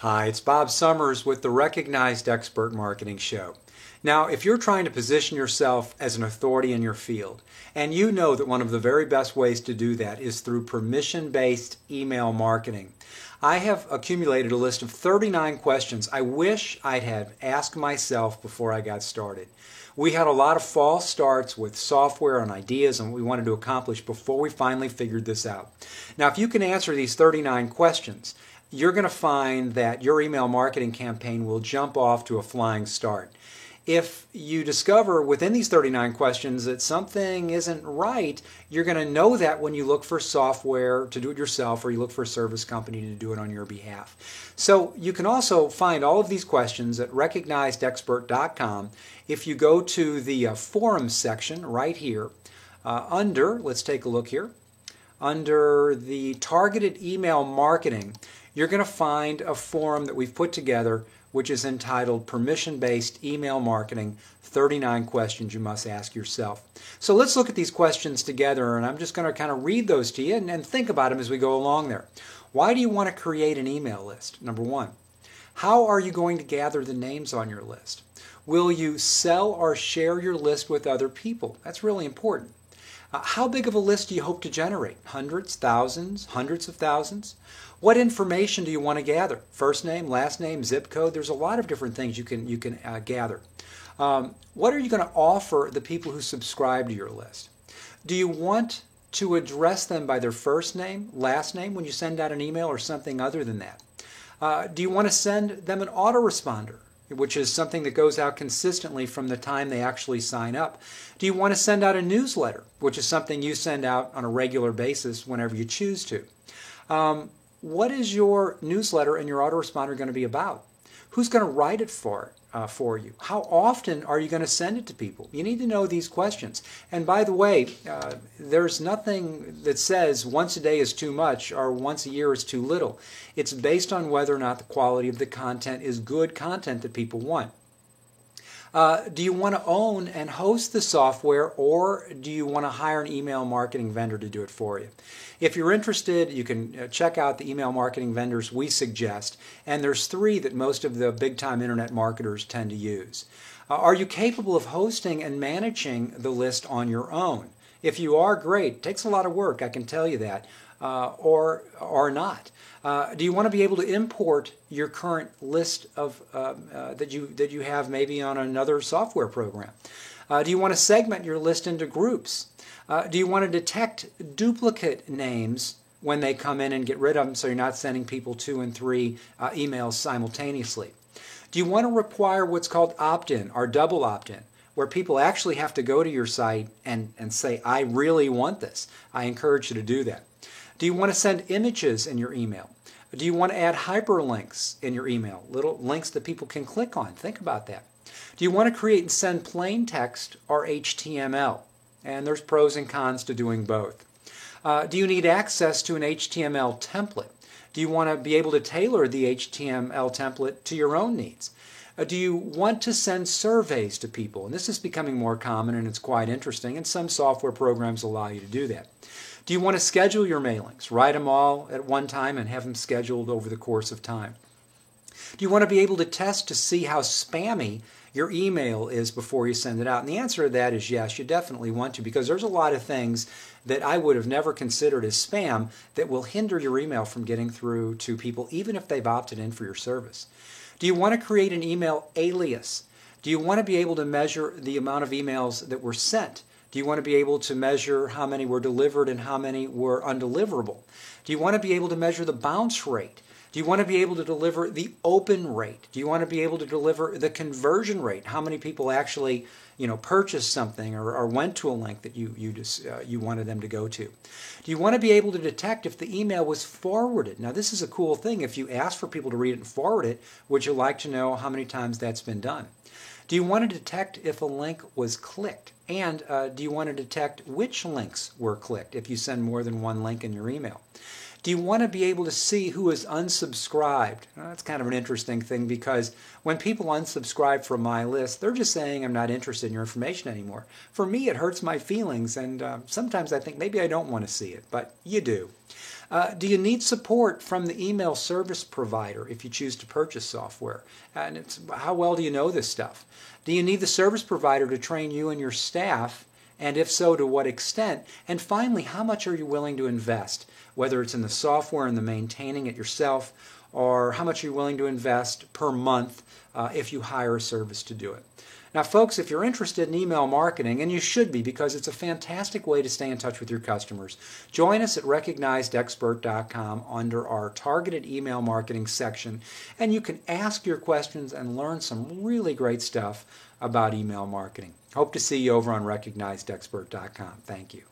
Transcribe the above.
Hi, it's Bob Summers with the Recognized Expert Marketing Show. Now, if you're trying to position yourself as an authority in your field, and you know that one of the very best ways to do that is through permission-based email marketing, I have accumulated a list of 39 questions I wish I'd had asked myself before I got started. We had a lot of false starts with software and ideas and what we wanted to accomplish before we finally figured this out. Now, if you can answer these 39 questions, you're going to find that your email marketing campaign will jump off to a flying start. If you discover within these 39 questions that something isn't right, you're going to know that when you look for software to do it yourself or you look for a service company to do it on your behalf. So you can also find all of these questions at recognizedexpert.com. If you go to the forums section right here, let's take a look here, under the targeted email marketing, you're going to find a forum that we've put together which is entitled Permission-Based Email Marketing, 39 Questions You Must Ask Yourself. So let's look at these questions together, and I'm just going to kind of read those to you and think about them as we go along there. Why do you want to create an email list? Number one. How are you going to gather the names on your list? Will you sell or share your list with other people? That's really important. How big of a list do you hope to generate? Hundreds, thousands, hundreds of thousands? What information do you want to gather? First name, last name, zip code? There's a lot of different things you can gather. What are you going to offer the people who subscribe to your list? Do you want to address them by their first name, last name when you send out an email or something other than that? Do you want to send them an autoresponder, which is something that goes out consistently from the time they actually sign up? Do you want to send out a newsletter, which is something you send out on a regular basis whenever you choose to? What is your newsletter and your autoresponder going to be about? Who's going to write it for you? How often are you going to send it to people? You need to know these questions. And by the way, there's nothing that says once a day is too much or once a year is too little. It's based on whether or not the quality of the content is good content that people want. Do you want to own and host the software, or do you want to hire an email marketing vendor to do it for you? If you're interested, you can check out the email marketing vendors we suggest, and there's 3 that most of the big-time internet marketers tend to use. Are you capable of hosting and managing the list on your own? If you are, great. It takes a lot of work, I can tell you that, or not. Do you want to be able to import your current list of that you have maybe on another software program? Do you want to segment your list into groups? Do you want to detect duplicate names when they come in and get rid of them so you're not sending people 2 and 3 emails simultaneously? Do you want to require what's called opt-in or double opt-in, where people actually have to go to your site and say, I really want this? I encourage you to do that. Do you want to send images in your email? Do you want to add hyperlinks in your email, little links that people can click on? Think about that. Do you want to create and send plain text or HTML? And there's pros and cons to doing both. Do you need access to an HTML template? Do you want to be able to tailor the HTML template to your own needs? Do you want to send surveys to people? And this is becoming more common and it's quite interesting, and some software programs allow you to do that. Do you want to schedule your mailings? Write them all at one time and have them scheduled over the course of time. Do you want to be able to test to see how spammy your email is before you send it out? And the answer to that is yes, you definitely want to, because there's a lot of things that I would have never considered as spam that will hinder your email from getting through to people, even if they've opted in for your service. Do you want to create an email alias? Do you want to be able to measure the amount of emails that were sent? Do you want to be able to measure how many were delivered and how many were undeliverable? Do you want to be able to measure the bounce rate? Do you want to be able to deliver the open rate? Do you want to be able to deliver the conversion rate? How many people actually, purchased something or went to a link that you wanted them to go to? Do you want to be able to detect if the email was forwarded? Now, this is a cool thing. If you ask for people to read it and forward it, would you like to know how many times that's been done? Do you want to detect if a link was clicked? And do you want to detect which links were clicked if you send more than one link in your email? Do you want to be able to see who is unsubscribed? Well, that's kind of an interesting thing, because when people unsubscribe from my list, they're just saying I'm not interested in your information anymore. For me, it hurts my feelings, and sometimes I think maybe I don't want to see it, but you do. Do you need support from the email service provider if you choose to purchase software? And how well do you know this stuff? Do you need the service provider to train you and your staff? And if so, to what extent? And finally, how much are you willing to invest? Whether it's in the software and the maintaining it yourself, or how much are you willing to invest per month if you hire a service to do it? Now, folks, if you're interested in email marketing, and you should be because it's a fantastic way to stay in touch with your customers, join us at recognizedexpert.com under our targeted email marketing section, and you can ask your questions and learn some really great stuff about email marketing. Hope to see you over on recognizedexpert.com. Thank you.